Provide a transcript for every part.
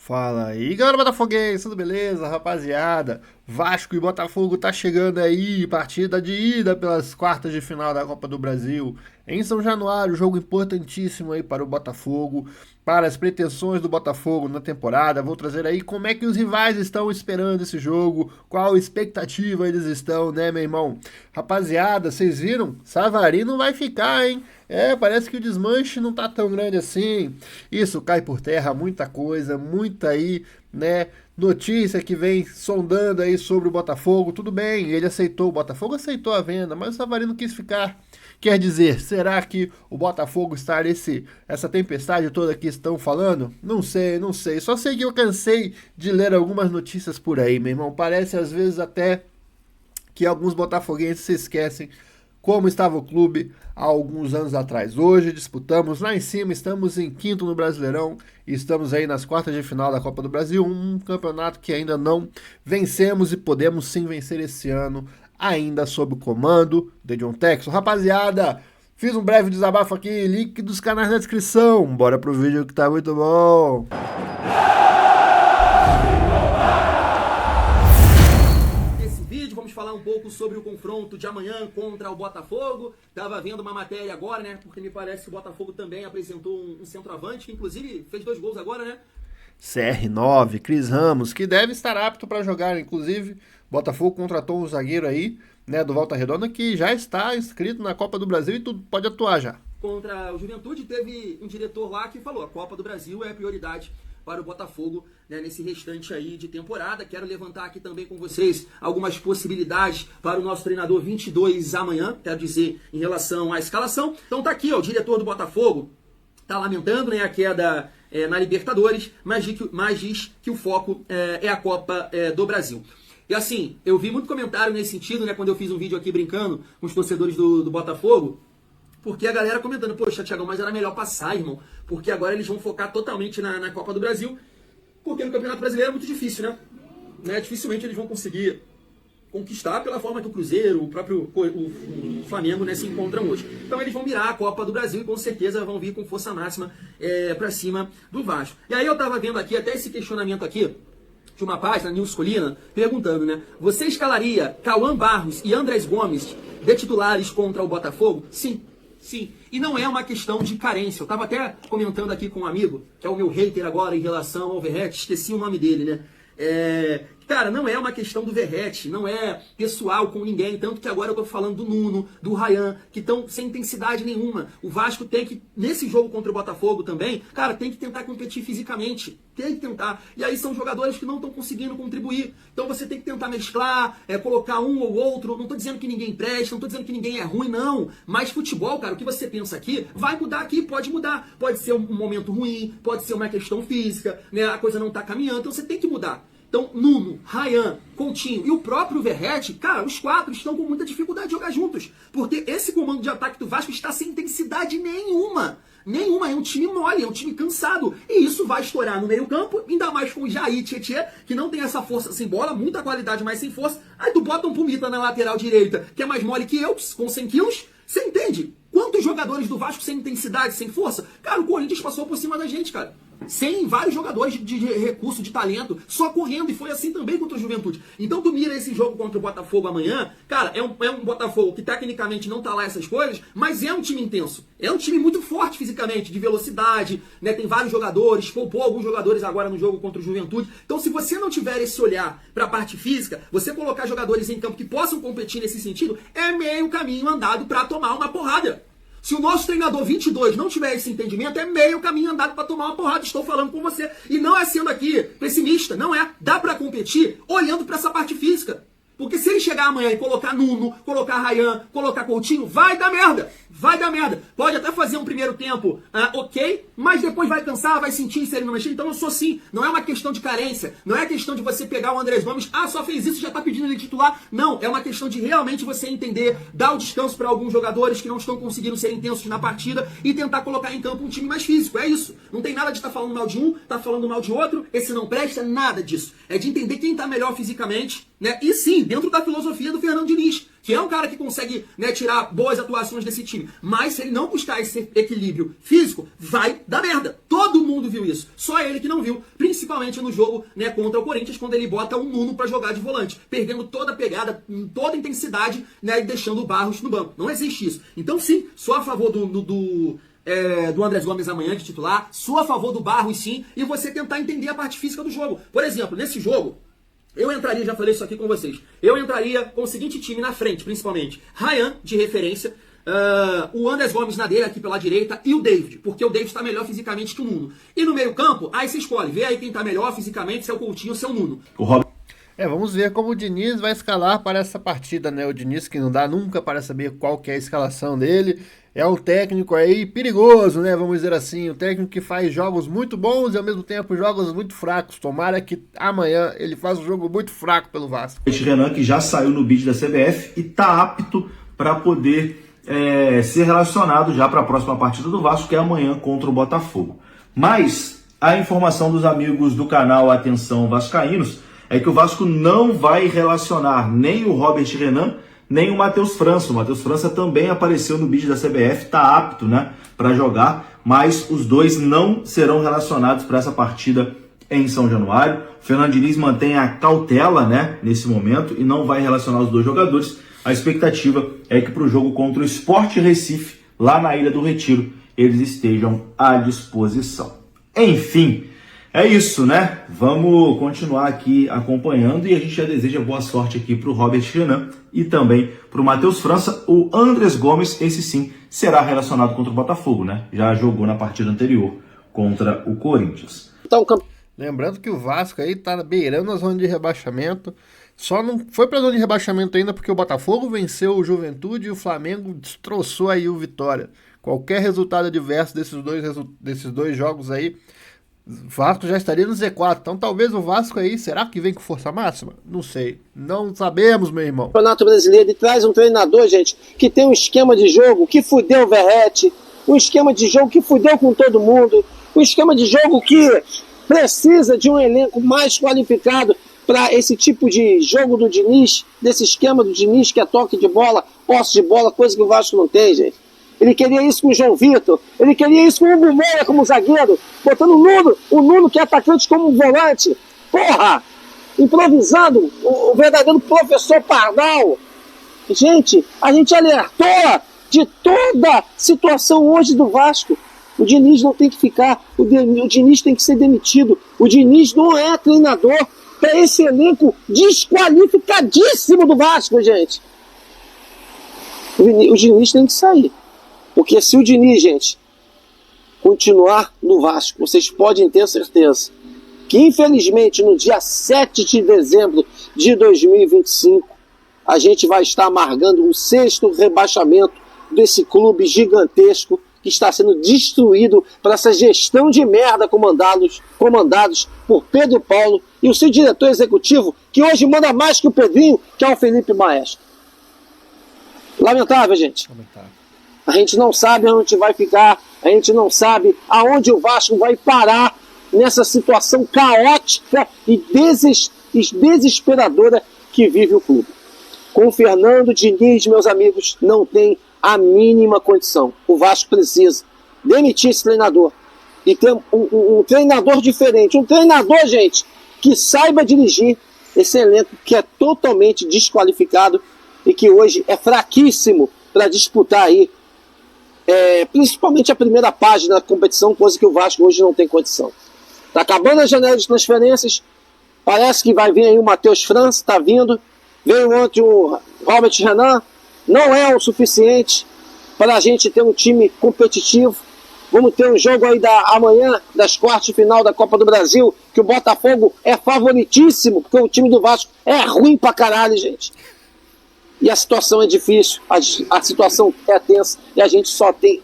Fala aí, galera botafoguense, tudo beleza, rapaziada? Vasco e Botafogo tá chegando aí, partida de ida pelas quartas de final da Copa do Brasil. Em São Januário, jogo importantíssimo aí para o Botafogo, para as pretensões do Botafogo na temporada. Vou trazer aí como é que os rivais estão esperando esse jogo, qual expectativa eles estão, né, meu irmão? Rapaziada, vocês viram? Savarino vai ficar, hein? Parece que o desmanche não tá tão grande assim. Isso cai por terra muita coisa, muita aí, né? Notícia que vem sondando aí sobre o Botafogo. Tudo bem, ele aceitou, o Botafogo aceitou a venda, mas o Savarino quis ficar. Quer dizer, será que o Botafogo está essa tempestade toda que estão falando? Não sei, não sei. Só sei que eu cansei de ler algumas notícias por aí, meu irmão. Parece às vezes até que alguns botafoguenses se esquecem como estava o clube há alguns anos atrás. Hoje disputamos lá em cima, estamos em quinto no Brasileirão e estamos aí nas quartas de final da Copa do Brasil, um campeonato que ainda não vencemos e podemos sim vencer esse ano, ainda sob o comando de John Textor. Rapaziada, fiz um breve desabafo aqui, link dos canais na descrição, bora pro vídeo que tá muito bom. Vamos falar um pouco sobre o confronto de amanhã contra o Botafogo. Tava vendo uma matéria agora, né? Porque me parece que o Botafogo também apresentou um centroavante, que inclusive fez 2 gols agora, né? CR9, Cris Ramos, que deve estar apto para jogar, inclusive. Botafogo contratou um zagueiro aí, né, do Volta Redonda, que já está inscrito na Copa do Brasil e tudo pode atuar já. Contra o Juventude, teve um diretor lá que falou: a Copa do Brasil é a prioridade para o Botafogo, né, nesse restante aí de temporada. Quero levantar aqui também com vocês algumas possibilidades para o nosso treinador 22 amanhã, quero dizer, em relação à escalação. Então tá aqui, ó, o diretor do Botafogo tá lamentando, né, a queda na Libertadores, mas diz que o foco é a Copa do Brasil. E assim, eu vi muito comentário nesse sentido, né, quando eu fiz um vídeo aqui brincando com os torcedores do Botafogo, porque a galera comentando: poxa, Thiagão, mas era melhor passar, irmão, porque agora eles vão focar totalmente na Copa do Brasil, porque no Campeonato Brasileiro é muito difícil, né? Dificilmente eles vão conseguir conquistar pela forma que o Cruzeiro, o próprio o Flamengo, né, se encontram hoje. Então eles vão mirar a Copa do Brasil e com certeza vão vir com força máxima pra cima do Vasco. E aí eu tava vendo aqui até esse questionamento aqui de uma página, Nils Colina, perguntando, né: você escalaria Cauã Barros e Andrés Gomes de titulares contra o Botafogo? Sim. Sim, e não é uma questão de carência. Eu estava até comentando aqui com um amigo, que é o meu hater agora em relação ao Verratti, esqueci o nome dele, né? Cara, não é uma questão do Verratti, não é pessoal com ninguém, tanto que agora eu tô falando do Nuno, do Ryan, que estão sem intensidade nenhuma. O Vasco tem que, nesse jogo contra o Botafogo também, cara, tem que tentar competir fisicamente, tem que tentar. E aí são jogadores que não estão conseguindo contribuir. Então você tem que tentar mesclar, colocar um ou outro. Não tô dizendo que ninguém presta, não tô dizendo que ninguém é ruim, não. Mas futebol, cara, o que você pensa aqui, vai mudar aqui, pode mudar. Pode ser um momento ruim, pode ser uma questão física, né? A coisa não tá caminhando, então você tem que mudar. Então, Nuno, Ryan, Coutinho e o próprio Verratti, cara, os 4 estão com muita dificuldade de jogar juntos. Porque esse comando de ataque do Vasco está sem intensidade nenhuma. Nenhuma, é um time mole, é um time cansado. E isso vai estourar no meio campo, ainda mais com o Jair Tietê, que não tem essa força sem bola, muita qualidade, mas sem força. Aí tu bota um Pumita na lateral direita, que é mais mole que eu, com 100 quilos. Você entende? Quantos jogadores do Vasco sem intensidade, sem força? Cara, o Corinthians passou por cima da gente, cara. Sem vários jogadores de recurso, de talento, só correndo, e foi assim também contra o Juventude. Então tu mira esse jogo contra o Botafogo amanhã, cara, é um Botafogo que tecnicamente não tá lá essas coisas, mas é um time intenso. É um time muito forte fisicamente, de velocidade, né? Tem vários jogadores, poupou alguns jogadores agora no jogo contra o Juventude. Então se você não tiver esse olhar pra parte física, você colocar jogadores em campo que possam competir nesse sentido, é meio caminho andado pra tomar uma porrada. Se o nosso treinador 22 não tiver esse entendimento, é meio caminho andado para tomar uma porrada. Estou falando com você. E não é sendo aqui pessimista, não é. Dá para competir olhando para essa parte física. Porque se ele chegar amanhã e colocar Nuno, colocar Ryan, colocar Coutinho, vai dar merda. Vai dar merda. Pode até fazer um primeiro tempo ok, mas depois vai cansar, vai sentir se ele não mexer. Então eu sou assim. Não é uma questão de carência. Não é questão de você pegar o Andrés Gomes, só fez isso e já tá pedindo ele titular. Não, é uma questão de realmente você entender, dar o descanso para alguns jogadores que não estão conseguindo ser intensos na partida e tentar colocar em campo um time mais físico. É isso. Não tem nada de estar falando mal de um, tá falando mal de outro, esse não presta, nada disso. É de entender quem tá melhor fisicamente, né? E sim, dentro da filosofia do Fernando Diniz, que é um cara que consegue, né, tirar boas atuações desse time. Mas se ele não buscar esse equilíbrio físico, vai dar merda. Todo mundo viu isso. Só ele que não viu. Principalmente no jogo, né, contra o Corinthians, quando ele bota um Nuno pra jogar de volante. Perdendo toda a pegada, toda a intensidade, né, e deixando o Barros no banco. Não existe isso. Então sim, sou a favor do Andrés Gomes amanhã de titular. Sou a favor do Barros sim. E você tentar entender a parte física do jogo. Por exemplo, nesse jogo, eu entraria, já falei isso aqui com vocês, eu entraria com o seguinte time na frente, principalmente. Ryan, de referência, o Andrés Gomes na dele, aqui pela direita, e o David, porque o David está melhor fisicamente que o Nuno. E no meio campo, aí você escolhe, vê aí quem está melhor fisicamente, se é o Coutinho ou se é o Nuno. Vamos ver como o Diniz vai escalar para essa partida, né? O Diniz que não dá nunca para saber qual que é a escalação dele. É um técnico aí perigoso, né? Vamos dizer assim, um técnico que faz jogos muito bons e ao mesmo tempo jogos muito fracos. Tomara que amanhã ele faça um jogo muito fraco pelo Vasco. Renan, que já saiu no bid da CBF e está apto para poder ser relacionado já para a próxima partida do Vasco, que é amanhã contra o Botafogo. Mas a informação dos amigos do canal Atenção Vascaínos é que o Vasco não vai relacionar nem o Robert Renan, nem o Matheus França. O Matheus França também apareceu no bid da CBF, está apto, né, para jogar, mas os dois não serão relacionados para essa partida em São Januário. O Fernando Diniz mantém a cautela, né, nesse momento e não vai relacionar os dois jogadores. A expectativa é que para o jogo contra o Sport Recife, lá na Ilha do Retiro, eles estejam à disposição. Enfim, é isso, né? Vamos continuar aqui acompanhando e a gente já deseja boa sorte aqui para o Robert Renan e também para o Matheus França. O Andrés Gomes, esse sim, será relacionado contra o Botafogo, né? Já jogou na partida anterior contra o Corinthians. Então, lembrando que o Vasco aí tá beirando a zona de rebaixamento. Só não foi para a zona de rebaixamento ainda porque o Botafogo venceu o Juventude e o Flamengo destroçou aí o Vitória. Qualquer resultado adverso desses dois jogos aí, o Vasco já estaria no Z4. Então talvez o Vasco aí, será que vem com força máxima? Não sei. Não sabemos, meu irmão. O Campeonato Brasileiro, ele traz um treinador, gente, que tem um esquema de jogo que fudeu o Verratti, um esquema de jogo que fudeu com todo mundo, um esquema de jogo que precisa de um elenco mais qualificado para esse tipo de jogo do Diniz, desse esquema do Diniz, que é toque de bola, posse de bola, coisa que o Vasco não tem, gente. Ele queria isso com o João Vitor, ele queria isso com o Hugo Moura como zagueiro, botando o Nuno que é atacante como volante. Porra! Improvisando, o verdadeiro professor Pardal. Gente, a gente alertou de toda a situação hoje do Vasco. O Diniz não tem que ficar, o Diniz tem que ser demitido. O Diniz não é treinador para esse elenco desqualificadíssimo do Vasco, gente. O Diniz tem que sair. Porque se o Diniz, gente, continuar no Vasco, vocês podem ter certeza que, infelizmente, no dia 7 de dezembro de 2025, a gente vai estar amargando o 6º rebaixamento desse clube gigantesco que está sendo destruído por essa gestão de merda comandados por Pedro Paulo e o seu diretor executivo, que hoje manda mais que o Pedrinho, que é o Felipe Maestro. Lamentável, gente. A gente não sabe onde vai ficar, a gente não sabe aonde o Vasco vai parar nessa situação caótica e desesperadora que vive o clube. Com o Fernando Diniz, meus amigos, não tem a mínima condição. O Vasco precisa demitir esse treinador e ter um treinador diferente. Um treinador, gente, que saiba dirigir esse elenco que é totalmente desqualificado e que hoje é fraquíssimo para disputar aí, principalmente a primeira página da competição, coisa que o Vasco hoje não tem condição. Está acabando a janela de transferências, parece que vai vir aí o Matheus França, está vindo, veio ontem o Robert Renan, não é o suficiente para a gente ter um time competitivo. Vamos ter um jogo aí amanhã, das quartas de final da Copa do Brasil, que o Botafogo é favoritíssimo, porque o time do Vasco é ruim pra caralho, gente. E a situação é difícil, a situação é tensa, e a gente só tem...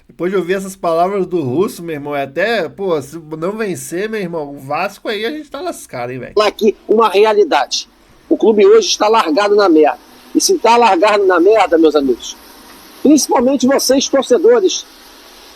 Depois de ouvir essas palavras do Russo, meu irmão, até, se não vencer, meu irmão, o Vasco aí a gente tá lascado, hein, velho. Aqui, uma realidade. O clube hoje está largado na merda. E se está largado na merda, meus amigos, principalmente vocês, torcedores,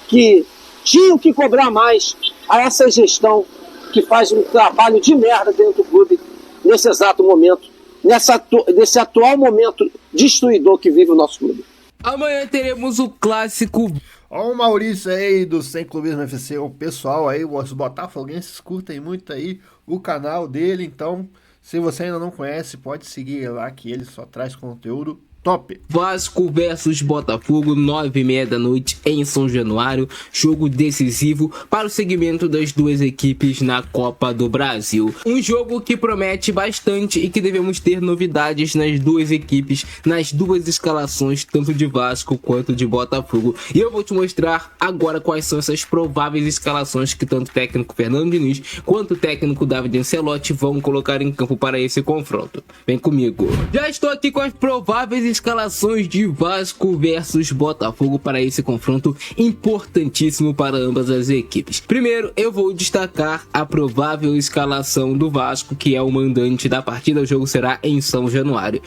que tinham que cobrar mais a essa gestão que faz um trabalho de merda dentro do clube nesse exato momento, nesse atual momento destruidor que vive o nosso clube. Amanhã teremos o clássico. Ó o Maurício aí do Sem Clubismo FC, o pessoal aí, os botafoguenses curtem muito aí o canal dele, então se você ainda não conhece, pode seguir lá que ele só traz conteúdo top. Vasco versus Botafogo, 9h30 da noite em São Januário. Jogo decisivo para o segmento das duas equipes na Copa do Brasil. Um jogo que promete bastante e que devemos ter novidades nas duas equipes, nas duas escalações, tanto de Vasco quanto de Botafogo. E eu vou te mostrar agora quais são essas prováveis escalações que tanto o técnico Fernando Diniz quanto o técnico David Ancelotti vão colocar em campo para esse confronto. Vem comigo. Já estou aqui com as prováveis escalações de Vasco versus Botafogo para esse confronto importantíssimo para ambas as equipes. Primeiro, eu vou destacar a provável escalação do Vasco, que é o mandante da partida. O jogo será em São Januário.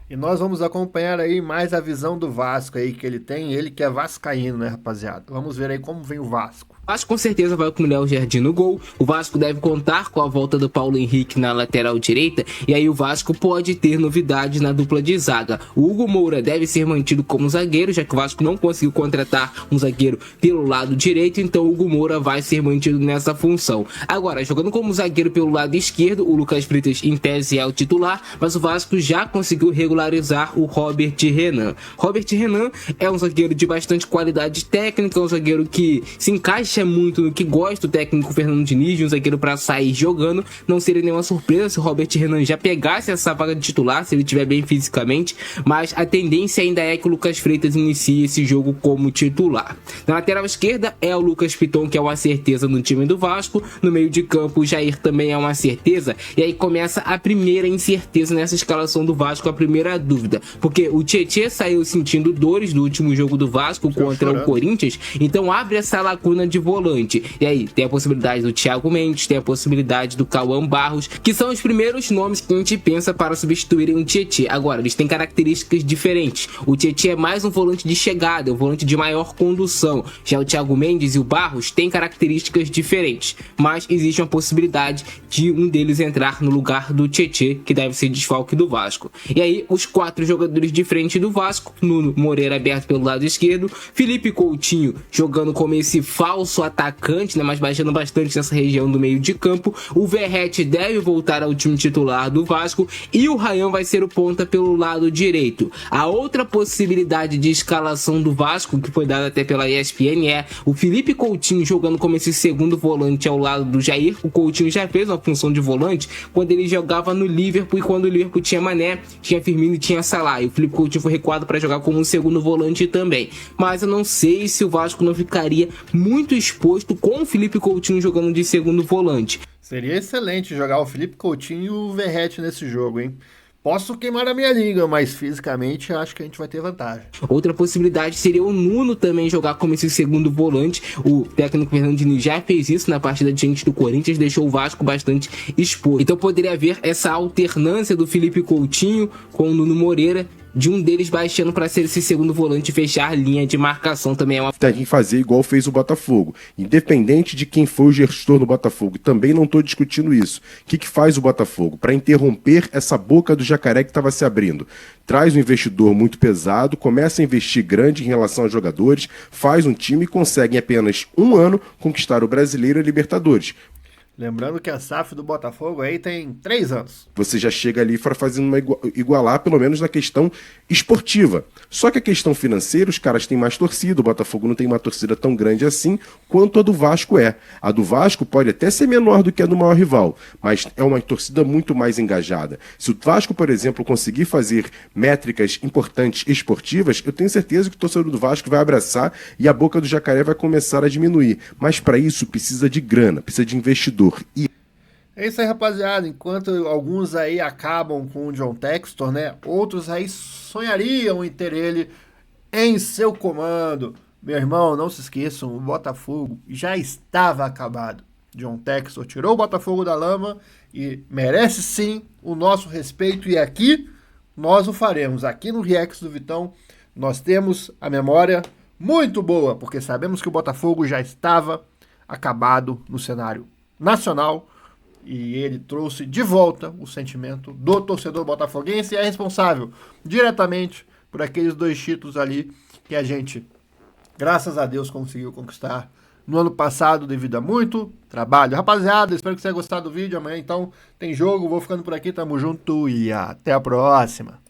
E nós vamos acompanhar aí mais a visão do Vasco aí que ele tem, ele que é vascaíno, né, rapaziada? Vamos ver aí como vem o Vasco. O Vasco com certeza vai com o Léo Jardim no gol. O Vasco deve contar com a volta do Paulo Henrique na lateral direita. E aí o Vasco pode ter novidades na dupla de zaga. O Hugo Moura deve ser mantido como zagueiro, já que o Vasco não conseguiu contratar um zagueiro pelo lado direito. Então o Hugo Moura vai ser mantido nessa função. Agora, jogando como zagueiro pelo lado esquerdo, o Lucas Freitas em tese é o titular. Mas o Vasco já conseguiu regularizar o Robert Renan. Robert Renan é um zagueiro de bastante qualidade técnica, um zagueiro que se encaixa muito no que gosta o técnico Fernando Diniz, um zagueiro para sair jogando. Não seria nenhuma surpresa se o Robert Renan já pegasse essa vaga de titular, se ele estiver bem fisicamente, mas a tendência ainda é que o Lucas Freitas inicie esse jogo como titular. Na lateral esquerda é o Lucas Piton, que é uma certeza no time do Vasco. No meio de campo, o Jair também é uma certeza. E aí começa a primeira incerteza nessa escalação do Vasco, a primeira dúvida, porque o Tietê saiu sentindo dores do último jogo do Vasco contra o Corinthians, então abre essa lacuna de volante. E aí tem a possibilidade do Thiago Mendes, tem a possibilidade do Cauã Barros, que são os primeiros nomes que a gente pensa para substituírem o Tietê. Agora, eles têm características diferentes. O Tietê é mais um volante de chegada, um volante de maior condução. Já o Thiago Mendes e o Barros têm características diferentes, mas existe uma possibilidade de um deles entrar no lugar do Tietê, que deve ser desfalque do Vasco. E aí os quatro jogadores de frente do Vasco: Nuno Moreira aberto pelo lado esquerdo, Felipe Coutinho jogando como esse falso atacante, né, mas baixando bastante nessa região do meio de campo. O Verratti deve voltar ao time titular do Vasco e o Ryan vai ser o ponta pelo lado direito. A outra possibilidade de escalação do Vasco, que foi dada até pela ESPN, é o Felipe Coutinho jogando como esse segundo volante ao lado do Jair. O Coutinho já fez uma função de volante quando ele jogava no Liverpool, e quando o Liverpool tinha Mané, tinha Firmino e tinha Salah, e o Felipe Coutinho foi recuado para jogar como um segundo volante também. Mas eu não sei se o Vasco não ficaria muito exposto com o Felipe Coutinho jogando de segundo volante. Seria excelente jogar o Felipe Coutinho e o Verratti nesse jogo, hein? Posso queimar a minha língua, mas fisicamente acho que a gente vai ter vantagem. Outra possibilidade seria o Nuno também jogar como esse segundo volante. O técnico Fernando Diniz já fez isso na partida diante do Corinthians, deixou o Vasco bastante exposto. Então poderia haver essa alternância do Felipe Coutinho com o Nuno Moreira, de um deles baixando para ser esse segundo volante e fechar a linha de marcação. Também é uma... Tem que fazer igual fez o Botafogo, independente de quem foi o gestor do Botafogo. Também não estou discutindo isso. O que faz o Botafogo? Para interromper essa boca do jacaré que estava se abrindo. Traz um investidor muito pesado, começa a investir grande em relação aos jogadores, faz um time e consegue em apenas um ano conquistar o Brasileiro e a Libertadores. Lembrando que a SAF do Botafogo aí tem 3 anos. Você já chega ali para fazer uma igualar, pelo menos na questão esportiva. Só que a questão financeira, os caras têm mais torcida, o Botafogo não tem uma torcida tão grande assim quanto a do Vasco é. A do Vasco pode até ser menor do que a do maior rival, mas é uma torcida muito mais engajada. Se o Vasco, por exemplo, conseguir fazer métricas importantes esportivas, eu tenho certeza que o torcedor do Vasco vai abraçar e a boca do jacaré vai começar a diminuir. Mas para isso precisa de grana, precisa de investidor. É isso aí, rapaziada. Enquanto alguns aí acabam com o John Textor, né? Outros aí sonhariam em ter ele em seu comando. Meu irmão, não se esqueçam, o Botafogo já estava acabado. John Textor tirou o Botafogo da lama e merece sim o nosso respeito. E aqui nós o faremos. Aqui no React do Vitão nós temos a memória muito boa, porque sabemos que o Botafogo já estava acabado no cenário nacional e ele trouxe de volta o sentimento do torcedor botafoguense e é responsável diretamente por aqueles 2 títulos ali que a gente, graças a Deus, conseguiu conquistar no ano passado devido a muito trabalho. Rapaziada, espero que você tenha gostado do vídeo. Amanhã então tem jogo, vou ficando por aqui, tamo junto e até a próxima.